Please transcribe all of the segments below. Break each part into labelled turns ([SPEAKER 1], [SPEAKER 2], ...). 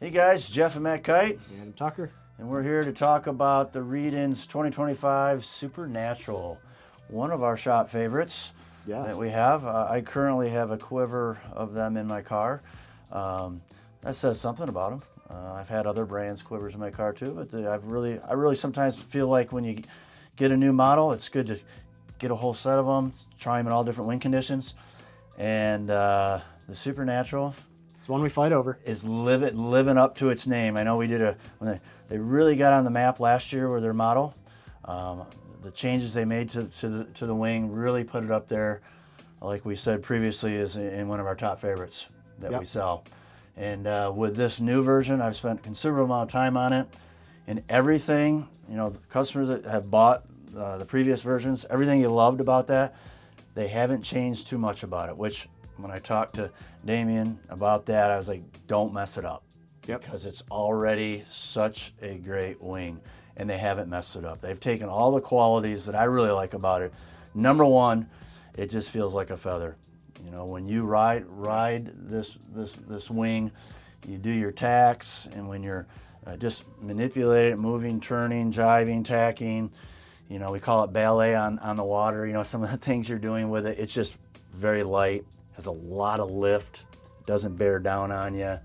[SPEAKER 1] Hey guys, Jeff and MACkite,
[SPEAKER 2] And Tucker.
[SPEAKER 1] and we're here to talk about the Reedin's 2025 Supernatural, one of our shop favorites that we have. I currently have a quiver of them in my car. That says something about them. I've had other brands quivers in my car too, but I really sometimes feel like when you get a new model, it's good to get a whole set of them, try them in all different wind conditions, and the Supernatural.
[SPEAKER 2] It's one we fight over.
[SPEAKER 1] Is living up to its name. I know we did when they really got on the map last year with their model. The changes they made to the wing really put it up there, like we said previously, is in one of our top favorites that we sell. And with this new version, I've spent a considerable amount of time on it, and everything, the customers that have bought the previous versions, everything you loved about that, they haven't changed too much about it, which when I talked to Damien about that, I was like, don't mess it up. Because it's already such a great wing, and they haven't messed it up. They've taken all the qualities that I really like about it. Number one, it just feels like a feather. When you ride this wing, you do your tacks, and when you're just manipulating it, moving, turning, jiving, tacking, we call it ballet on the water. Some of the things you're doing with it, it's just very light. Has a lot of lift, doesn't bear down on you.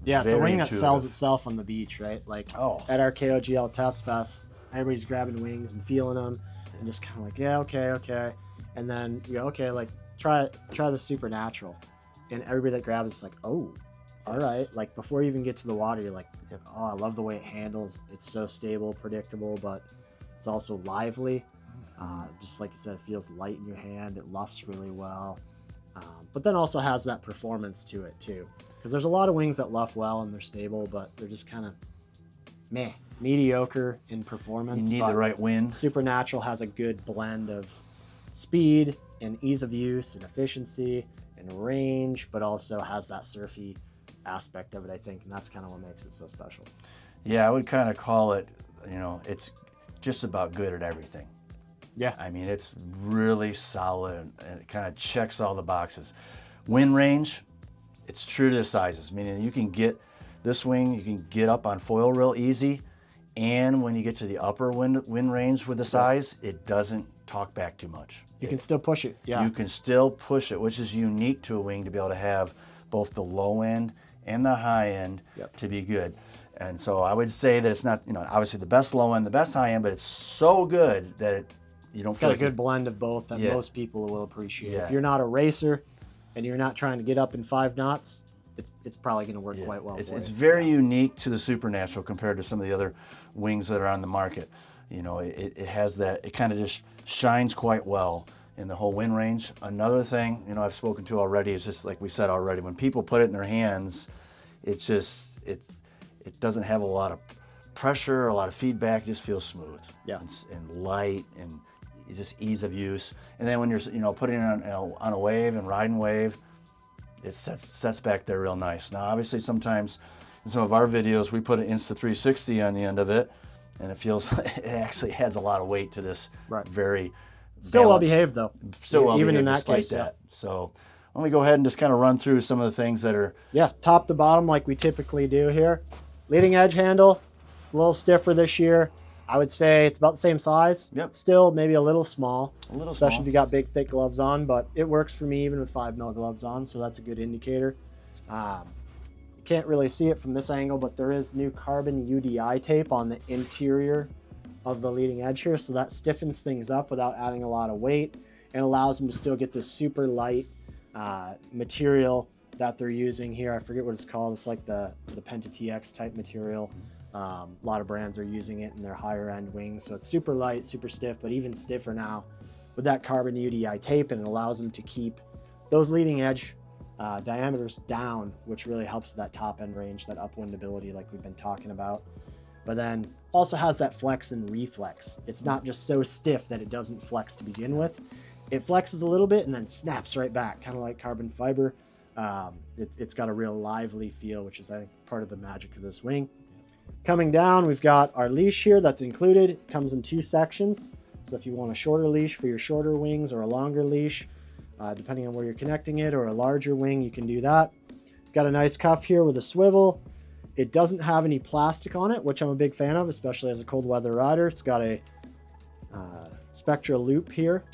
[SPEAKER 2] Yeah, it's a wing that sells itself on the beach, right? Like at our KOGL Test Fest, everybody's grabbing wings and feeling them and just kind of like, yeah, okay. And then you go, okay, like try the Supernatural. And everybody that grabs is like, oh, all right. Like before you even get to the water, you're like, oh, I love the way it handles. It's so stable, predictable, but it's also lively. Just like you said, it feels light in your hand. It luffs really well. But then also has that performance to it too, because there's a lot of wings that luff well and they're stable, but they're just kind of mediocre in performance.
[SPEAKER 1] You need the right wind.
[SPEAKER 2] Supernatural has a good blend of speed and ease of use and efficiency and range, but also has that surfy aspect of it, I think, and that's kind of what makes it so special.
[SPEAKER 1] Yeah, I would kind of call it, it's just about good at everything.
[SPEAKER 2] Yeah.
[SPEAKER 1] I mean, it's really solid and it kind of checks all the boxes. Wind range, it's true to the sizes, meaning you can get this wing, you can get up on foil real easy, and when you get to the upper wind range with the size, it doesn't talk back too much.
[SPEAKER 2] You can still push it. Yeah.
[SPEAKER 1] You can still push it, which is unique to a wing to be able to have both the low end and the high end to be good. And so I would say that it's not, obviously the best low end, the best high end, but it's so good that it's
[SPEAKER 2] got a good blend of both that most people will appreciate. If you're not a racer and you're not trying to get up in 5 knots, it's probably going to work quite well.
[SPEAKER 1] It's very unique to the Supernatural compared to some of the other wings that are on the market. It has that, it kind of just shines quite well in the whole wind range. Another thing, I've spoken to already is just like we said already, when people put it in their hands, it doesn't have a lot of pressure, a lot of feedback, it just feels smooth. And light and just ease of use. And then when you're putting it on a wave and riding wave, it sets back there real nice. Now obviously sometimes in some of our videos we put an Insta360 on the end of it, and it feels it actually has a lot of weight to this. Very
[SPEAKER 2] still well behaved though.
[SPEAKER 1] Still well
[SPEAKER 2] even
[SPEAKER 1] behaved
[SPEAKER 2] in that case.
[SPEAKER 1] That. So let me go ahead and just kind of run through some of the things that are
[SPEAKER 2] top to bottom like we typically do here. Leading edge handle, it's a little stiffer this year. I would say it's about the same size. Still maybe a little small. Especially if you got big, thick gloves on, but it works for me even with 5mm gloves on, so that's a good indicator. You can't really see it from this angle, but there is new carbon UDI tape on the interior of the leading edge here, so that stiffens things up without adding a lot of weight and allows them to still get this super light material that they're using here. I forget what it's called. It's like the Penta TX type material. A lot of brands are using it in their higher end wings, so it's super light, super stiff, but even stiffer now with that carbon UDI tape, and it allows them to keep those leading edge diameters down, which really helps that top end range, that upwind ability like we've been talking about. But then also has that flex and reflex. It's not just so stiff that it doesn't flex to begin with. It flexes a little bit and then snaps right back, kind of like carbon fiber. It's got a real lively feel, which is, I think, part of the magic of this wing. Coming down, we've got our leash here that's included. It comes in 2 sections. So if you want a shorter leash for your shorter wings or a longer leash, depending on where you're connecting it, or a larger wing, you can do that. Got a nice cuff here with a swivel. It doesn't have any plastic on it, which I'm a big fan of, especially as a cold weather rider. It's got a Spectra loop here,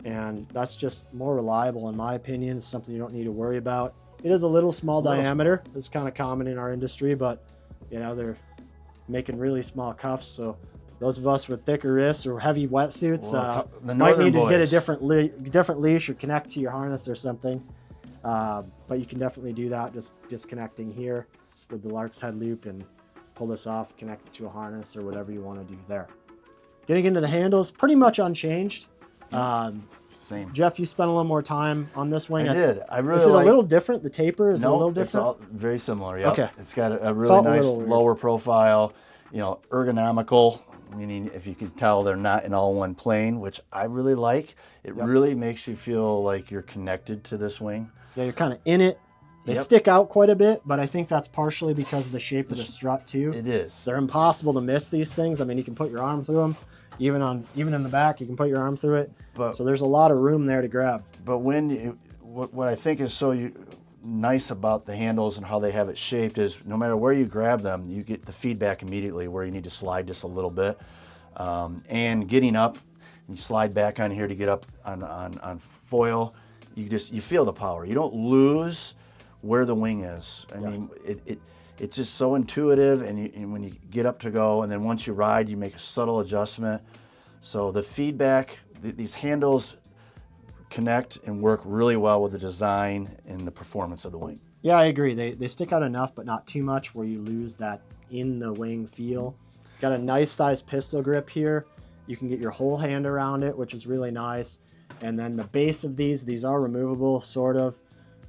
[SPEAKER 2] and that's just more reliable in my opinion. It's something you don't need to worry about. It is a little small diameter. It's kind of common in our industry, but you know, they're making really small cuffs, so those of us with thicker wrists or heavy wetsuits might need to get a different leash or connect to your harness or something. But you can definitely do that, just disconnecting here with the Lark's head loop and pull this off, connect it to a harness or whatever you want to do there. Getting into the handles, pretty much unchanged.
[SPEAKER 1] Same.
[SPEAKER 2] Jeff, you spent a little more time on this wing.
[SPEAKER 1] I did. I really
[SPEAKER 2] Is it a little different? The taper is a little different?
[SPEAKER 1] It's all very similar. Yep.
[SPEAKER 2] Okay.
[SPEAKER 1] It's got a really nice lower profile, you know, ergonomical, meaning if you can tell they're not in all one plane, which I really like. It really makes you feel like you're connected to this wing.
[SPEAKER 2] Yeah, you're kind of in it. They stick out quite a bit, but I think that's partially because of the shape of the strut too. It is. They're impossible to miss, these things. I mean, you can put your arm through them. Even in the back, you can put your arm through it. So there's a lot of room there to grab.
[SPEAKER 1] But what I think is so nice about the handles and how they have it shaped is no matter where you grab them, you get the feedback immediately where you need to slide just a little bit. And getting up, you slide back on here to get up on foil. You feel the power. You don't lose where the wing is. I mean, it's just so intuitive, and when you get up to go, and then once you ride, you make a subtle adjustment. So the feedback, these handles connect and work really well with the design and the performance of the wing.
[SPEAKER 2] Yeah, I agree. They stick out enough, but not too much where you lose that in the wing feel. Got a nice size pistol grip here. You can get your whole hand around it, which is really nice. And then the base of these are removable, sort of,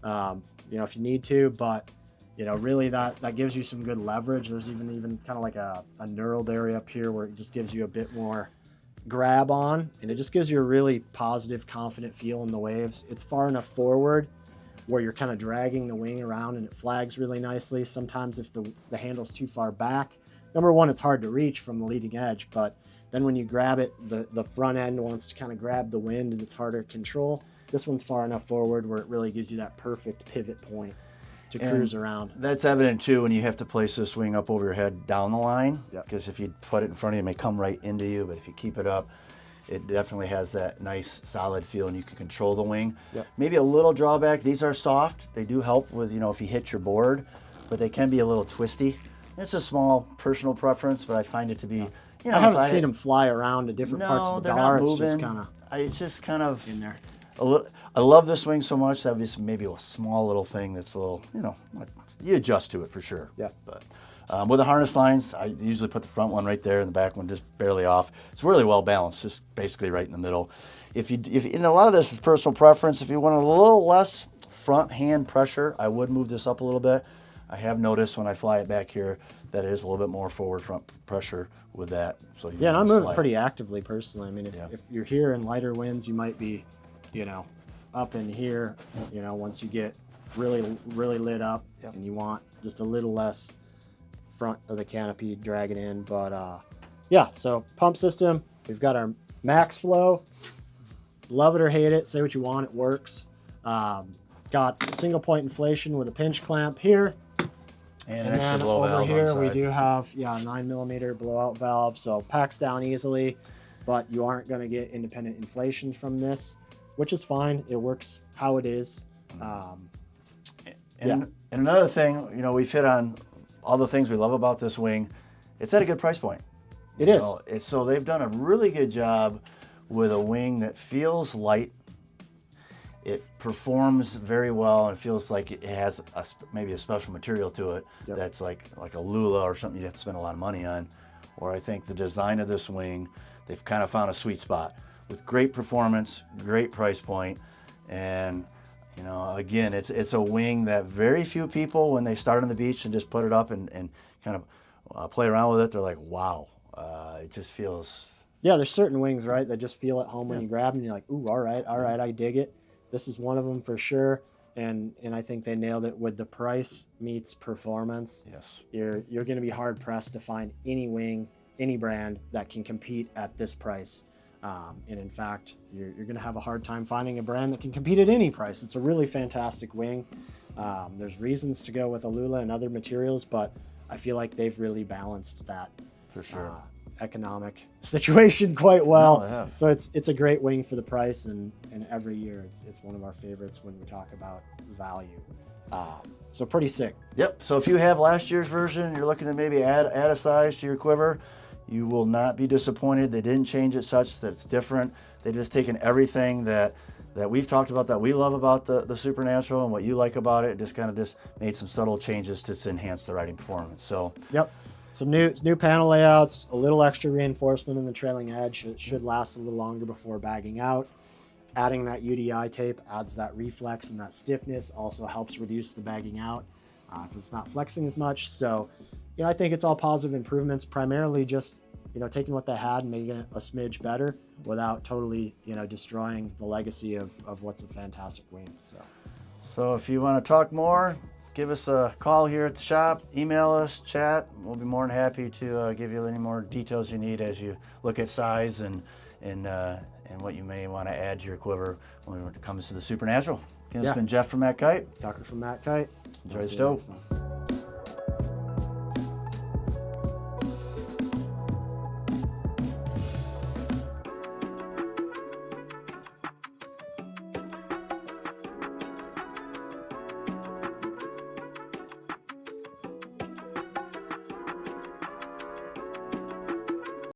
[SPEAKER 2] you know, if you need to, but you know, really that gives you some good leverage. There's even kind of like a knurled area up here where it just gives you a bit more grab on, and it just gives you a really positive, confident feel in the waves. It's far enough forward where you're kind of dragging the wing around and it flags really nicely. Sometimes if the handle's too far back, number one, it's hard to reach from the leading edge, but then when you grab it, the front end wants to kind of grab the wind and it's harder to control. This one's far enough forward where it really gives you that perfect pivot point to cruise around.
[SPEAKER 1] That's evident too when you have to place this wing up over your head down the line, because if you put it in front of you, it may come right into you, but if you keep it up, it definitely has that nice solid feel and you can control the wing. Maybe a little drawback, these are soft. They do help with, you know, if you hit your board, but they can be a little twisty. It's a small personal preference, but I find it to be, you know,
[SPEAKER 2] I haven't seen them fly around to different parts of the bar.
[SPEAKER 1] It's just kind of
[SPEAKER 2] in there.
[SPEAKER 1] I love this wing so much that it's maybe a small little thing that's a little, you know, you adjust to it for sure. But with the harness lines, I usually put the front one right there and the back one just barely off. It's really well balanced, just basically right in the middle. If and a lot of this is personal preference. If you want a little less front hand pressure, I would move this up a little bit. I have noticed when I fly it back here that it is a little bit more forward front pressure with that. So
[SPEAKER 2] and I'm moving pretty actively personally. I mean, if you're here in lighter winds, you might be, you know, up in here, you know, once you get really lit up and you want just a little less front of the canopy dragging in. But yeah, so pump system, we've got our max flow. Love it or hate it, say what you want, it works. Got single point inflation with a pinch clamp here.
[SPEAKER 1] And an extra blow valve
[SPEAKER 2] over here
[SPEAKER 1] on the
[SPEAKER 2] we
[SPEAKER 1] side.
[SPEAKER 2] do have, a 9mm blowout valve, so packs down easily, but you aren't going to get independent inflation from this, which is fine. It works how it is.
[SPEAKER 1] And another thing, you know, we've hit on all the things we love about this wing. It's at a good price point.
[SPEAKER 2] It is.
[SPEAKER 1] So they've done a really good job with a wing that feels light. It performs very well and feels like it has maybe a special material to it that's like a Lula or something you have to spend a lot of money on. Or I think the design of this wing, they've kind of found a sweet spot with great performance, great price point, and you know, again, it's a wing that very few people, when they start on the beach and just put it up and kind of play around with it, they're like, wow, it just feels.
[SPEAKER 2] Yeah, there's certain wings, right, that just feel at home when you grab them. You're like, ooh, all right, I dig it. This is one of them for sure, and I think they nailed it with the price meets performance.
[SPEAKER 1] Yes,
[SPEAKER 2] you're going to be hard pressed to find any wing, any brand that can compete at this price. And in fact, you're going to have a hard time finding a brand that can compete at any price. It's a really fantastic wing. There's reasons to go with Alula and other materials, but I feel like they've really balanced that
[SPEAKER 1] For sure.
[SPEAKER 2] Economic situation quite well.
[SPEAKER 1] No, they have.
[SPEAKER 2] So it's a great wing for the price, and every year it's one of our favorites when we talk about value. So pretty sick.
[SPEAKER 1] Yep. So if you have last year's version, you're looking to maybe add a size to your quiver, you will not be disappointed. They didn't change it such that it's different. They've just taken everything that we've talked about, that we love about the Supernatural, and what you like about it, just kind of just made some subtle changes to enhance the riding performance. So
[SPEAKER 2] yep, some new panel layouts, a little extra reinforcement in the trailing edge. It should last a little longer before bagging out. Adding that UDI tape adds that reflex and that stiffness, also helps reduce the bagging out because it's not flexing as much. So, I think it's all positive improvements, primarily just, taking what they had and making it a smidge better without totally, destroying the legacy of what's a fantastic wing.
[SPEAKER 1] So if you want to talk more, give us a call here at the shop, email us, chat. We'll be more than happy to give you any more details you need as you look at size and what you may want to add to your quiver when it comes to the Supernatural. Again, it's been Jeff from MACkite.
[SPEAKER 2] Tucker from MACkite.
[SPEAKER 1] Enjoy the stove.